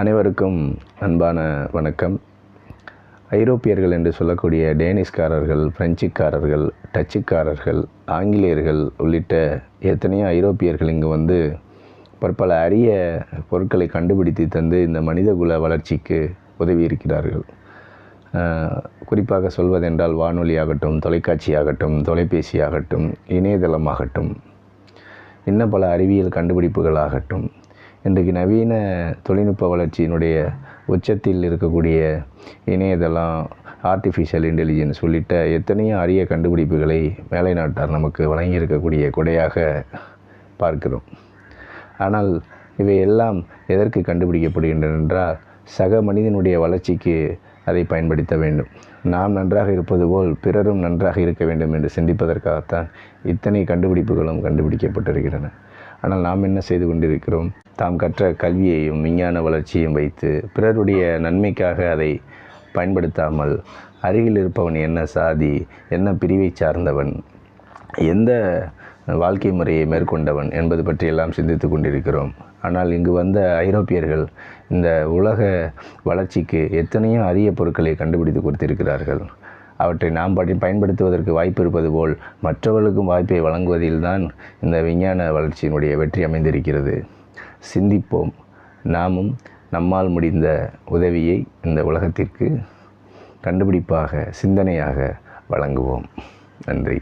அனைவருக்கும் அன்பான வணக்கம். ஐரோப்பியர்கள் என்று சொல்லக்கூடிய டேனிஷ்காரர்கள், பிரெஞ்சுக்காரர்கள், டச்சுக்காரர்கள், ஆங்கிலேயர்கள் உள்ளிட்ட எத்தனையோ ஐரோப்பியர்கள் இங்கு வந்து பற்பல அரிய பொருட்களை கண்டுபிடித்து தந்து இந்த மனிதகுல வளர்ச்சிக்கு உதவி இருக்கிறார்கள். குறிப்பாக சொல்வதென்றால் வானொலியாகட்டும், தொலைக்காட்சியாகட்டும், தொலைபேசியாகட்டும், இணையதளமாகட்டும், இன்னும் பல அறிவியல் கண்டுபிடிப்புகளாகட்டும், இன்றைக்கு நவீன தொழில்நுட்ப வளர்ச்சியினுடைய உச்சத்தில் இருக்கக்கூடிய இணையதளம், ஆர்டிஃபிஷியல் இன்டெலிஜென்ஸ் உள்ளிட்ட எத்தனையோ அரிய கண்டுபிடிப்புகளை மேலை நாட்டார் நமக்கு வழங்கியிருக்கக்கூடிய கொடையாக பார்க்கிறோம். ஆனால் இவை எல்லாம் எதற்கு கண்டுபிடிக்கப்படுகின்றன என்றால், சக மனிதனுடைய வளர்ச்சிக்கு அதை பயன்படுத்த வேண்டும். நாம் நன்றாக இருப்பது போல் பிறரும் நன்றாக இருக்க வேண்டும் என்று சிந்திப்பதற்காகத்தான் இத்தனை கண்டுபிடிப்புகளும் கண்டுபிடிக்கப்பட்டிருக்கின்றன. ஆனால் நாம் என்ன செய்து கொண்டிருக்கிறோம்? தாம் கற்ற கல்வியையும் விஞ்ஞான வளர்ச்சியையும் வைத்து பிறருடைய நன்மைக்காக அதை பயன்படுத்தாமல், அருகில் இருப்பவன் என்ன சாதி, என்ன பிரிவை சார்ந்தவன், எந்த வாழ்க்கை முறையை மேற்கொண்டவன் என்பது பற்றியெல்லாம் சிந்தித்து கொண்டிருக்கிறோம். ஆனால் இங்கு வந்த ஐரோப்பியர்கள் இந்த உலக வளர்ச்சிக்கு எத்தனையோ அரிய பொருட்களை கண்டுபிடித்து கொடுத்திருக்கிறார்கள். அவற்றை நாம் பயன்படுத்துவதற்கு வாய்ப்பு இருப்பது போல் மற்றவர்களுக்கும் வாய்ப்பை வழங்குவதில்தான் இந்த விஞ்ஞான வளர்ச்சியினுடைய வெற்றி அமைந்திருக்கிறது. சிந்திப்போம். நாமும் நம்மால் முடிந்த உதவியை இந்த உலகத்திற்கு கண்டுபிடிப்பாக, சிந்தனையாக வழங்குவோம். நன்றி.